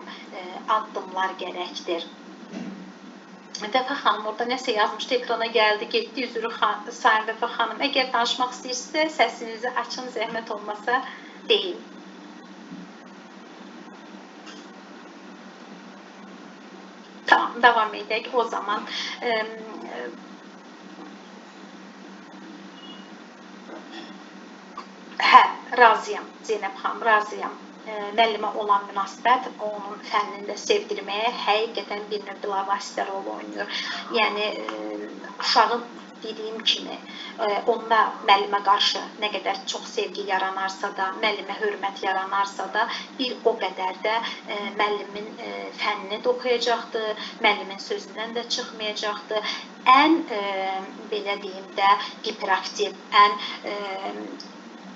addımlar gərəkdir. Vəfa xanım orada nəsə yazmışdı, ekrana gəldi, getdi, üzrü sayın Vəfa xanım. Əgər danışmaq istəyirsə, səsinizi açın, zəhmət olmasa deyin. Tamam, davam edək. O zaman razıyam, Zeynəb xanım, razıyam. Müəllimə olan münasibət onun fənnində sevdirməyə həqiqətən bir növ bilavasitə rol oynayır. Yəni, uşağın dediyim kimi, onda müəllimə qarşı nə qədər çox sevgi yaranarsa da, müəllimə hörmət yaranarsa da, bir o qədər də müəllimin fənnini də oxuyacaqdır, müəllimin sözündən də çıxmayacaqdır. Ən, belə deyim də, hiperaktiv, ən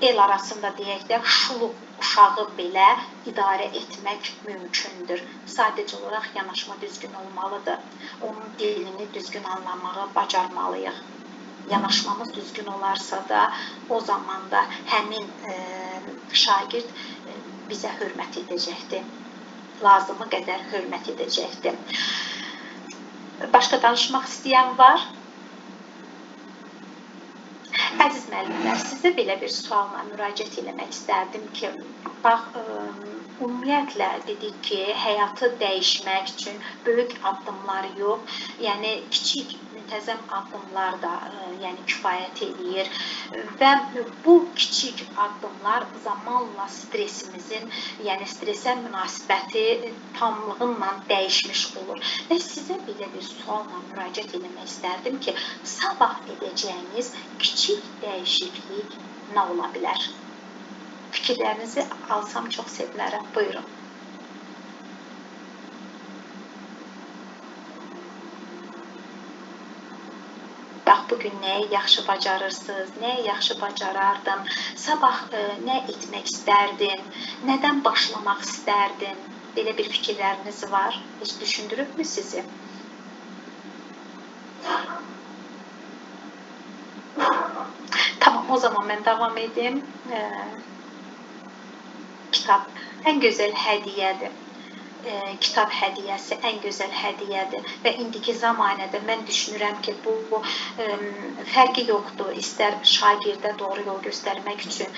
el arasında deyək də, şuluq uşağı belə idarə etmək mümkündür. Sadəcə olaraq yanaşma düzgün olmalıdır. Onun dilini düzgün anlamağı bacarmalıyıq. Yanaşmamız düzgün olarsa da, o zaman da həmin şagird bizə hörmət edəcəkdir. Lazımı qədər hörmət edəcəkdir. Başqa danışmaq istəyən var? Əziz müəllimlər, sizə belə bir sualla müraciət eləmək istərdim ki, bax, ümumiyyətlə dedik ki, həyatı dəyişmək üçün böyük addımlar yox, yəni kiçik, müntəzəm addımlar da kifayət edir və bu kiçik addımlar zamanla stresimizin, yəni stresə münasibəti tamlığınla dəyişmiş olur. Və sizə belə bir sualla müraciət eləmək istərdim ki, sabah edəcəyiniz kiçik dəyişiklik nə ola bilər? Fikirlərinizi alsam çox sevinərəm. Buyurun. Bax, bugün nəyi yaxşı bacarırsınız, nəyi yaxşı bacarardım, sabah nə etmək istərdin, nədən başlamaq istərdin? Belə bir fikirləriniz var. Heç düşündürübmü sizi? Tamam, o zaman mən davam edim. Kitab ən gözəl hədiyyədir. Kitab hədiyyəsi ən gözəl hədiyyədir və indiki zamanədə mən düşünürəm ki, bu fərqi yoxdur. İstər şagirdə doğru yol göstərmək üçün.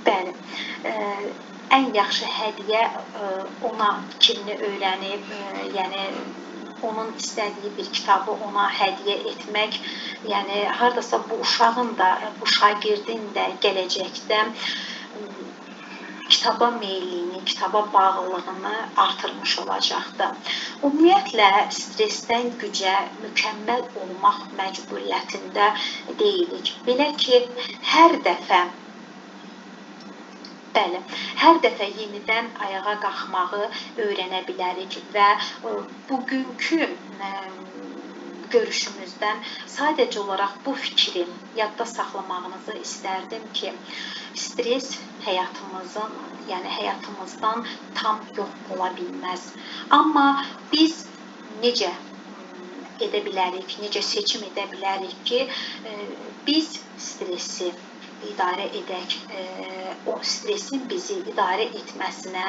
Bəli, ən yaxşı hədiyyə ona fikrini öyrənib, yəni onun istədiyi bir kitabı ona hədiyyə etmək, yəni hardasa bu uşağın da, bu şagirdin də gələcəkdə kitaba meylini, kitaba bağlılığını artırmış olacaqdır. Ümumiyyətlə, stresdən gücə mükəmməl olmaq məcburiyyətində deyilik. Belə ki, hər dəfə yenidən ayağa qalxmağı öyrənə bilərik və bugünkü görüşümüzdən sadəcə olaraq bu fikri yadda saxlamağınızı istərdim ki, stres həyatımızdan tam yox ola bilməz. Amma biz necə edə bilərik, necə seçim edə bilərik ki, biz stresi idarə edək, o stresin bizi idarə etməsinə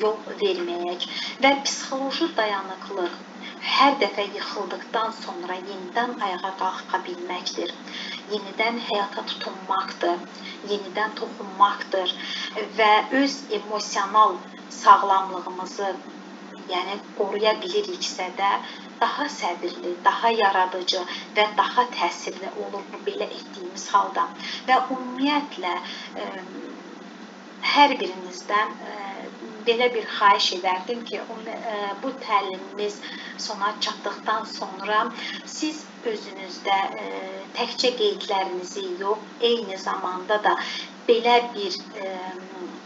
yol verməyək və psixoloji dayanıqlıq hər dəfə yıxıldıqdan sonra yenidən ayağa qalxa bilməkdir. Yenidən həyata tutunmaqdır, yenidən toxunmaqdır və öz emosional sağlamlığımızı qoruya biliriksə də daha səbirli, daha yaradıcı və daha təsirli olur bu belə etdiyimiz halda. Və ümumiyyətlə hər birinizdən belə bir xahiş edərdim ki, bu təlimimiz sona çatdıqdan sonra siz özünüzdə təkcə qeydlərinizi yox, eyni zamanda da belə bir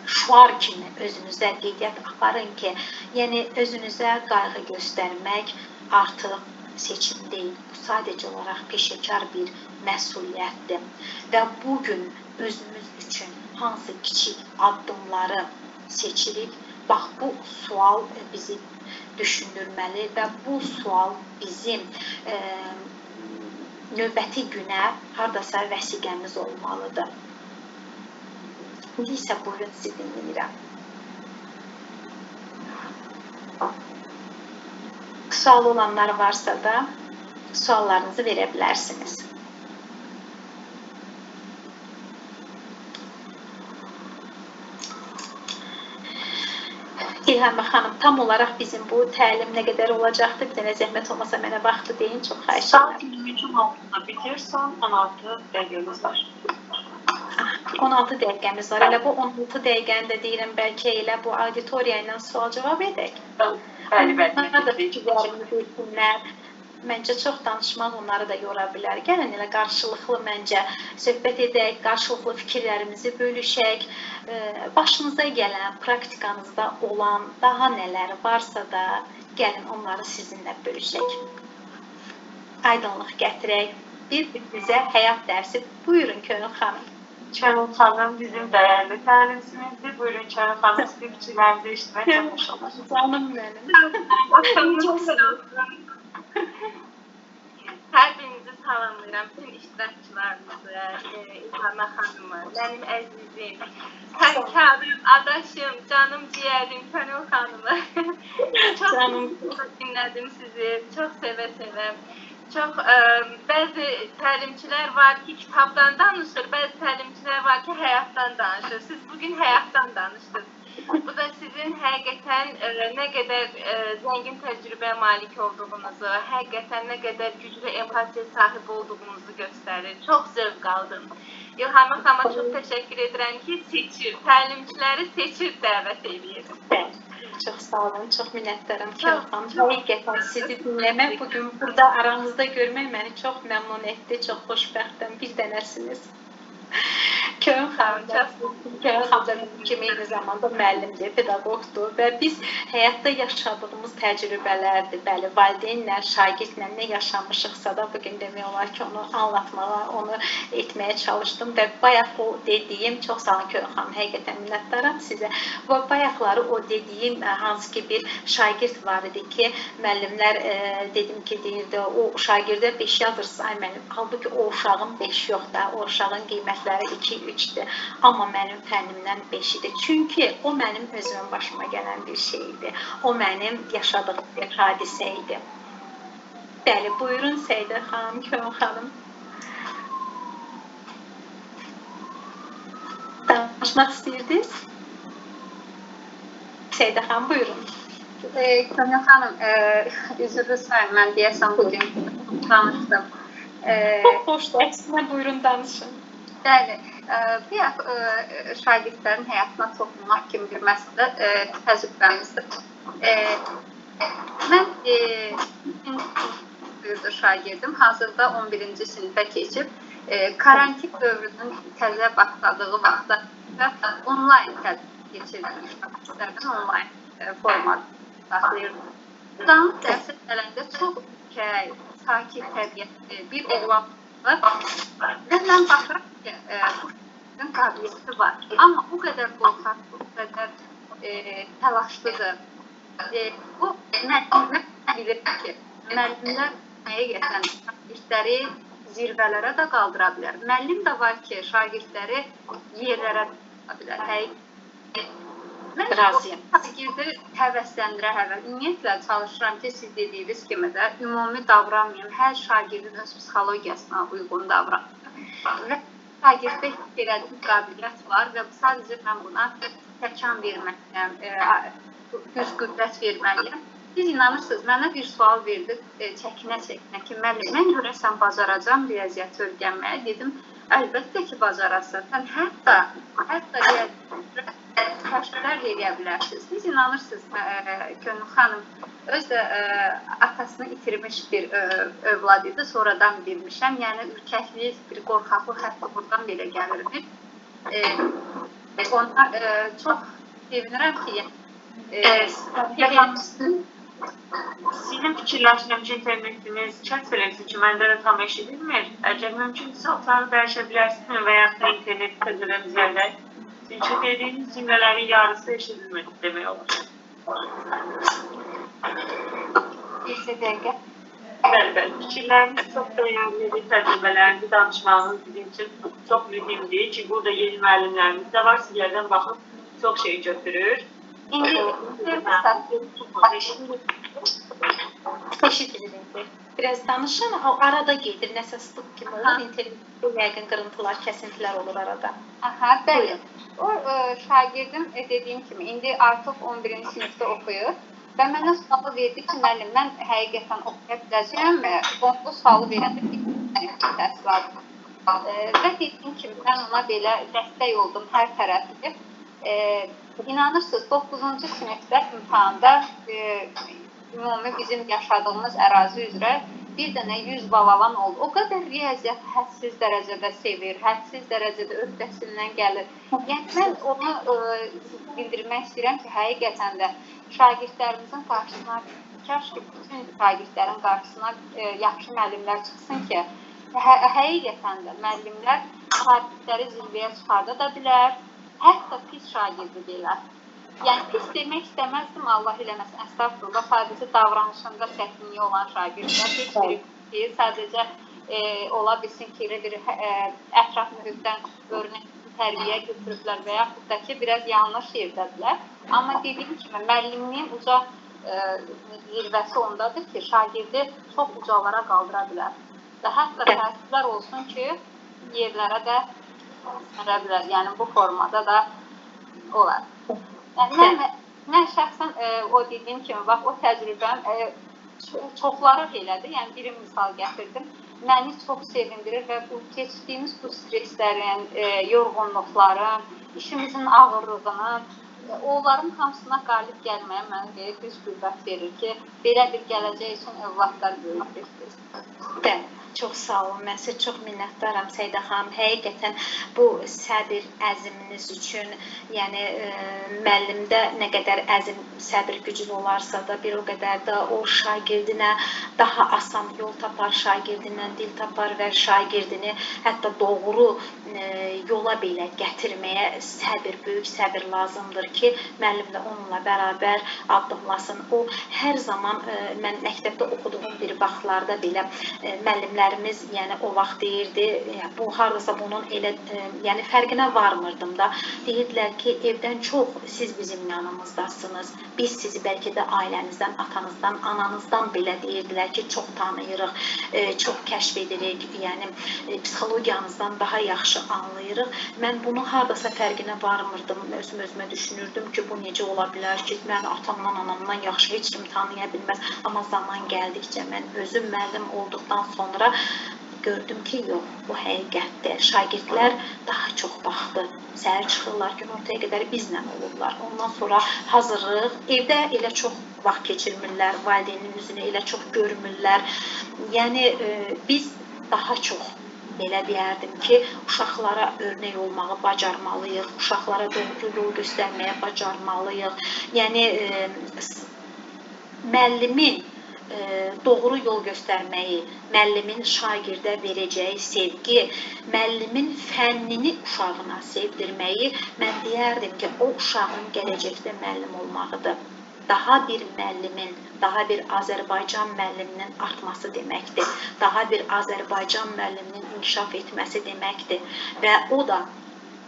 şuar kimi özünüzə qeydiyyat aparın ki, yəni özünüzə qayğı göstərmək artıq seçim deyil. Bu sadəcə olaraq peşəkar bir məsuliyyətdir. Və bugün özümüz üçün hansı kiçik addımları seçirik? Bax, bu sual bizi düşündürməli və bu sual bizim növbəti günə hardasa vəsiqəmiz olmalıdır. İndi isə buyurun, sizi dinləyirəm. Sual olanlar varsa da suallarınızı verə bilərsiniz. İlham xanım, tam olaraq bizim bu təlim nə qədər olacaqdı? Bir dənə zəhmət olmasa mənə vaxtı deyin, çox xahiş Saat edirəm. 23'ün altında bitir, son 16 dəqiqəmiz var. 16 dəqiqəmiz var. Elə bu 16 dəqiqəni də deyirəm, bəlkə elə bu auditoriya ilə sual-cavab edək. Bəli, Onlar da bəli. fikirlərini bilsinlər. Məncə çox danışmaq onları da yora bilər. Gəlin elə qarşılıqlı məncə söhbət edək, qarşılıqlı fikirlərimizi bölüşək. Başınıza gələn, praktikanızda olan daha nələr varsa da gəlin onları sizinlə bölüşək. Aydınlıq gətirək. Bir-birimizə həyat dərsi. Buyurun Könül xanım. Könül xanım bizim dəyərli təlimçimizdir. Buyurun Könül xanım, sizin fikirlərinizi eşitmək çox xoş olur. Canım mənim. Hər birinizi salamlayıram, bütün iştirakçılarımızı, İlhamə xanımı, mənim əzizim, həmkarım, adaşım, canım ciyərim, Könül xanımı. Çox dinlədim sizi, çox sevə-sevə. Çox bəzi təlimçilər var ki, kitabdan danışır, bəzi təlimçilər var ki, həyatdan danışır. Siz bugün həyatdan danışdınız. Bu da sizin həqiqətən nə qədər zəngin təcrübəyə malik olduğunuzu, həqiqətən nə qədər güclü empatiya sahib olduğunuzu göstərir. Çox zövq aldım. İlhamə xanıma çox təşəkkür edirəm ki, seçir, təlimçiləri seçir, dəvət edir. Çox sağ olun, çox minnətdaram Könül xanım. Həqiqətən sizi dinləmək, bugün burada aramızda görmək məni çox məmnun etdi, çox xoşbəxtəm, bir dənəsiniz. Könül xanım da mənim kimi eyni zamanda müəllimdir, pedaqoqdur və biz həyatda yaşadığımız təcrübələrdir. Bəli, valideynlə, şagirdlə nə yaşamışıqsa da bugün demək olar ki, onu anlatmağa, onu etməyə çalışdım və bayaq o dediyim, çox sağ olun Könül xanım, həqiqətən minnətdaram sizə. Və bayaqları o dediyim hansı ki bir şagird var idi ki, müəllimlər dedim ki, deyirdi, o şagirdə 5 yazırsınız, ay müəllim, halbuki o uşağın 5 yox da, o uşağın qiymətləri 2-3-dür. Amma mənim fənnimdən 5 idi. Çünki o mənim özümün başıma gələn bir şey idi. O mənim yaşadığım bir hadisə idi. Bəli, buyurun Seydə xanım, Könül xanım. Danışmaq istəyirdiniz? Seydə xanım, buyurun. Könül xanım, üzrlü sayın, mən deyəsəm bugün danışdım. Çox xoşdur, əksinə buyurun danışın. Bəli, bir şagirdlərin həyatına toxunmaq kimi bir məsələ təcrübəmizdir. Mən şagirdim, hazırda 11-ci sinifə keçib, karantin dövrünün təzə başladığı vaxtda onlayn tədris keçirdim, şagirdlərdən onlayn format başlayırdım. Canlı dərsə gələndə çox ürkək, sakit təbiətli bir oğlan var. Mən baxıram ki, bu qabiliyyəti var. Amma o qədər qorxaq, o qədər təlaşlıdır. Bu müəllimlər bilir ki, müəllimlər həqiqətən şagirdləri zirvələrə də qaldıra bilər. Müəllim də var ki, şagirdləri yerlərə qaldıra bilər. Mən şagirdi həvəsləndirə. Ümumiyyətlə çalışıram ki, siz dediyiniz kimi də ümumi davranmayım, hər şagirdin öz psixologiyasına uyğun davranır. Və şagirdə elədiyim qabiliyyət var və sadəcə mən buna təkan verməliyəm, güc qüvvət verməliyəm. Siz inanırsınız, mənə bir sual verdi, çəkinə-çəkinə ki, mən görəsən bacaracam riyaziyyat öyrənməyə. Dedim, əlbəttə ki, bacarasın. Sən hətta təşkillər eləyə bilərsiniz. Siz inanırsınız, Könül xanım, öz də atasını itirmiş bir övlad idi, sonradan bilmişəm. Yəni, ürkəklik, bir qorxaqlıq hətta buradan belə gəlirmiş. Ona çox sevinirəm ki, Sizin fikirləşdiyim ki, internetiniz chat eləsin ki, məndə də tam eşidilmir. Əgər mümkünsə, otları dəyişə bilərsiniz və yaxud da internet təzədən düzəldək. Çünki dediyiniz cümlələrin yarısı eşidilmir demək olur. Bir dəqiqə. Bəli, fikirləriniz çox dəyərlidir, təcrübələrinizi danışmağınız bizim üçün çox mühümdür ki, burada yeni müəllimlərimiz də var, sizlərdən baxıb çox şey götürür. Eşidilirik. Biraz danışın, arada gedir, nəsə stop kimi olur, internetdə yəqin qırıntılar, kəsintilər olur arada. Aha, bəli. O şagirdim dediyim kimi indi artıq 11-ci sinifdə oxuyur və mənə sualı verdi ki, müəllim, mən həqiqətən oxuya biləcəyəm. Bu sualı verəndə bir təhsil aldım. Və dediyim kimi mən ona belə dəstək oldum hər tərəfli. İnanırsınız, 9-cu sinifdə imtahanda ümumi bizim yaşadığımız ərazi üzrə bir dənə 100 bal alan oldu. O qədər riyaziyyat hədsiz dərəcədə sevir, hədsiz dərəcədə öhdəsindən gəlir. Yəni mən onu bildirmək istəyirəm ki, həqiqətən də şagirdlərimizin qarşısına, kaş ki, bütün şagirdlərin qarşısına yaxşı müəllimlər çıxsın ki, həqiqətən də müəllimlər şagirdləri zirvəyə çıxarda da bilər, hətta pis şagirdi bilər. Yəni pis demək istəməzdim, Allah eləməsin, əstəğfurullah, sadəcə davranışında çətinliyi olan şagirdlər, heç biri deyil, sadəcə ola bilsin ki, elə bir ətraf mühitdən örnək tərbiyə götürüblər və yaxud da ki, biraz yanlış yerdədirlər. Amma dediyim kimi, müəllimliyin uca zirvəsi ondadır ki, şagirdi çox ucalara qaldıra bilər. Və hətta təəssüflər olsun ki, yerlərə də sınıra bilər, yəni bu formada da olar. Yəni, mən şəxsən o dediyim kimi, bax, o təcrübəm çoxları elədir, yəni bir misal gətirdim. Məni çox sevindirir və bu keçdiyimiz bu streslərin, yorğunluqların, işimizin ağırlığının, onların hamısına qalib gəlməyə mənə güc qüvvət verir ki, belə bir gələcək üçün övladlar böyütürüz. Bəli, çox sağ olun. Mən sizə çox minnətdaram Səidə xanım. Həqiqətən bu səbir, əzminiz üçün, yəni müəllimdə nə qədər əzm, səbir güclü olarsa da, bir o qədər də o şagirdinə daha asan yol tapar, şagirdindən dil tapar və şagirdini hətta doğru yola belə gətirməyə böyük səbir lazımdır ki, müəllim də onunla bərabər addımlasın. O hər zaman mən məktəbdə oxuduğum bir vaxtlarda belə müəllimlərimiz, yəni o vaxt deyirdi, bu hardasa bunun elə, yəni fərqinə varmırdım da. Deyirdilər ki, evdən çox siz bizim yanımızdasınız. Biz sizi bəlkə də ailənizdən, atanızdan, ananızdan belə deyirdilər ki, çox tanıyırıq, çox kəşf edirik, yəni psixologiyanızdan daha yaxşı anlayırıq. Mən bunu hardasa fərqinə varmırdım, özümə düşünürdüm ki, bu necə ola bilər ki, mən atamdan, anamdan yaxşı heç kim tanıya bilməz. Amma zaman gəldikcə mən özüm müəllim olduqdan sonra gördüm ki, yox, bu həqiqətdir. Şagirdlər daha çox vaxtı səhər çıxırlar, günortaya qədər bizlə olurlar. Ondan sonra hazırlıq, evdə elə çox vaxt keçirmirlər, valideynin üzünü elə çox görmürlər. Yəni biz daha çox belə deyərdim ki, uşaqlara örnək olmağı bacarmalıyıq, uşaqlara doğru yol göstərməyə bacarmalıyıq. Yəni müəllimin doğru yol göstərməyi, müəllimin şagirdə verəcəyi sevgi, müəllimin fənnini uşağına sevdirməyi, mən deyərdim ki, o uşağın gələcəkdə müəllim olmağıdır. Daha bir müəllimin, daha bir Azərbaycan müəlliminin artması deməkdir. Daha bir Azərbaycan müəlliminin inkişaf etməsi deməkdir. Və o da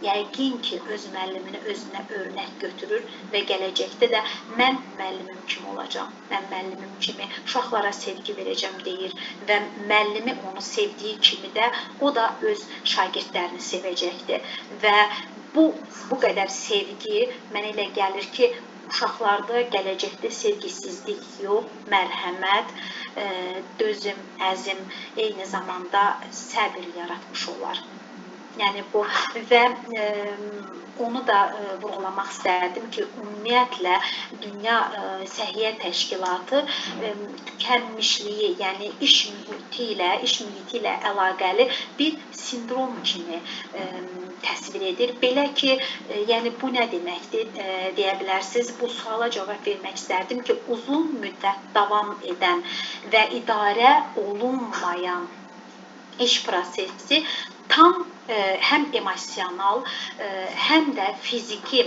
yəqin ki, öz müəllimini özünə örnək götürür və gələcəkdə də mən müəllimim kimi olacam, mən müəllimim kimi uşaqlara sevgi verəcəm deyir və müəllimi onu sevdiyi kimi də o da öz şagirdlərini sevəcəkdir. Və bu qədər sevgi mənə elə gəlir ki, uşaqlarda gələcəkdə sevgisizlik yox, mərhəmət, dözüm, əzm, eyni zamanda səbir yaratmış olar. Yəni bu və onu da vurğulamaq istərdim ki, ümumiyyətlə Dünya Səhiyyə Təşkilatı tükənmişliyi, yəni iş mühiti ilə əlaqəli bir sindrom kimi təsvir edir. Belə ki, yəni bu nə deməkdir deyə bilərsiniz. Bu suala cavab vermək istərdim ki, uzun müddət davam edən və idarə olunmayan iş prosesi tam həm emosional, həm də fiziki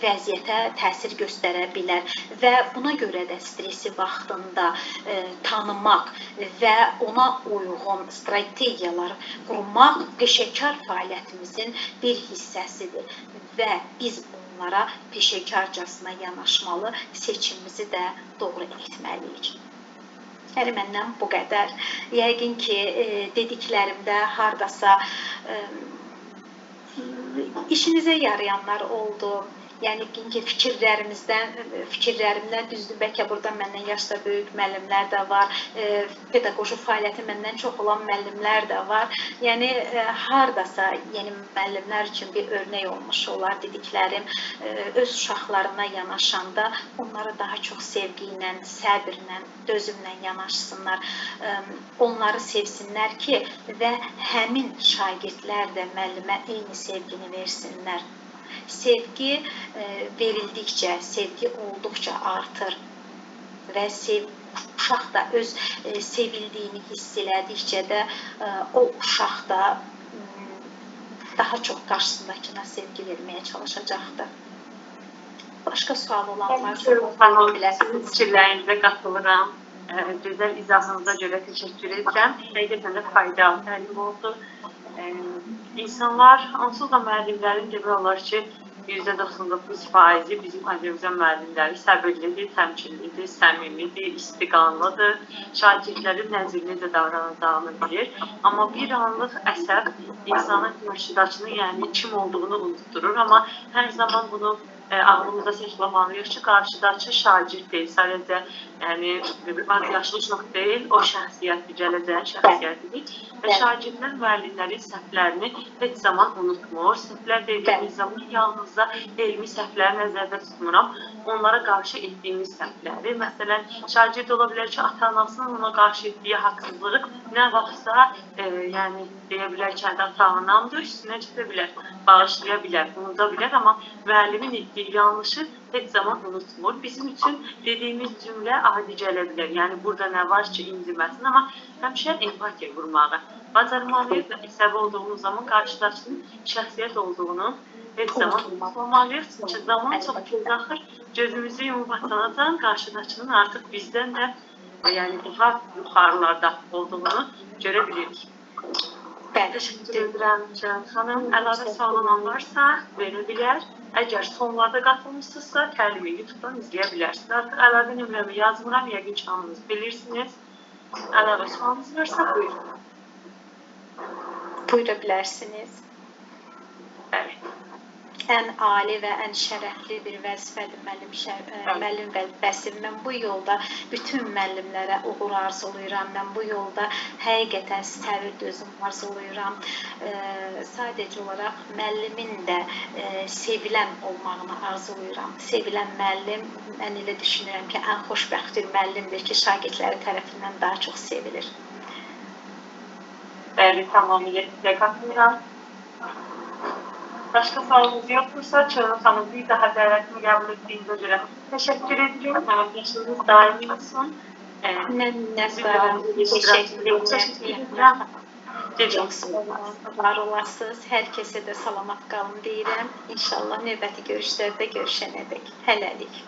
vəziyyətə təsir göstərə bilər və buna görə də stresi vaxtında tanımaq və ona uyğun strategiyalar qurmaq peşəkar fəaliyyətimizin bir hissəsidir və biz onlara peşəkarcasına yanaşmalı, seçimimizi də doğru etməliyik. Yəni məndən bu qədər. Yəqin ki, dediklərimdə hardasa işinizə yarayanlar oldu. Yəni ki, fikirlərimdən düzdür, bəlkə burada məndən yaşda böyük müəllimlər də var, pedaqoji fəaliyyəti məndən çox olan müəllimlər də var. Yəni hardasa yeni müəllimlər üçün bir örnək olmuş olar dediklərim, öz uşaqlarına yanaşanda onlara daha çox sevgi ilə, səbirlə, dözümlə yanaşsınlar, onları sevsinlər ki, və həmin şagirdlər də müəllimə eyni sevgini versinlər. Sevgi verildikcə, sevgi olduqca artır və uşaq da öz sevildiyini hiss elədikcə də o uşaq da daha çox qarşısındakına sevgi verməyə çalışacaqdır. Başqa sual olanlar soruşmaq bilərsiniz. Fikirlərinizə qatılıram. Gözəl izahınıza görə təşəkkür edirəm. Həqiqətən də faydalı təlim oldu. İnsanlar, onsuz da müəllimlərin demək olar ki, %99% bizim Azərbaycan müəllimləri səbirlidir, təmkinlidir, səmimidir, istiqanlıdır, şagirdlərin nəzərində davranacağını bilir. Amma bir anlıq əsəb insanın qarşıdakını, yəni kim olduğunu unutdurur. Amma hər zaman bunu ağlımıza saxlamalıyıq ki, qarşıdakı şagird deyil, sadəcə az yaşlı uşaq deyil, o şəxsiyyətdir, gələcəyin şəxsiyyətidir. Və şagirdlər müəllimlərin səhvlərini heç zaman unutmur. Səhvlər dediyimiz zaman yalnızca elmi səhvləri nəzərdə tutmuram, onlara qarşı etdiyimiz səhvləri. Məsələn, şagird ola bilər ki, ata-anasının ona qarşı etdiyi haqsızlığı nə vaxtsa, deyə bilər ki, ata-anamdır, üstünə çıxa bilər, bağışlaya bilər, unuda bilər, amma müəllimin etdiyi yanlışı heç zaman unutmur. Bizim üçün dediyimiz cümlə adi gələ bilər. Yəni, burada nə var ki, inciməsin, amma həmişə empatiya qurmağı bacarmalıyıq və əsəbi olduğumuz zaman qarşıdakının şəxsiyyət olduğunu heç zaman unutmamalıyıq. Çünki zaman çox tez axır, gözümüzü yumub açanacan qarşıdakının artıq bizdən də daha yuxarılarda olduğunu görə bilirik. Təşəkkür edirəm Cəlal xanım. Əlavə sual olan varsa verə bilər. Əgər sonlarda qatılmışsınızsa, təlimi YouTube-dan izləyə bilərsiniz. Artıq əlavə nömrəmi yazmıram, yəqin ki, hamınız bilirsiniz. Əlavə sualınız varsa, buyurun. Buyura bilərsiniz. Evet. Ən ali və ən şərəfli bir vəzifədir müəllim vəzifəsi. Mən bu yolda bütün müəllimlərə uğur arzulayıram. Mən bu yolda həqiqətən səbir, dözüm arzulayıram. Sadəcə olaraq müəllimin də sevilən olmağını arzulayıram. Sevilən müəllim, mən elə düşünürəm ki, ən xoşbəxt bir müəllimdir ki, şagirdləri tərəfindən daha çox sevilir. Bəli, tamamilə sizə qatılıram. Başqa sualınız yoxdursa, Cəlal xanım, bir daha dəvətimi qəbul etdiyinizə görə təşəkkür edirəm. Əməkdaşlığınız daim olsun. Minnətdaram. Təşəkkür edirəm. Çox var olasınız. Hər kəsə də salamat qalın deyirəm. İnşallah növbəti görüşlərdə görüşənədək. Hələlik.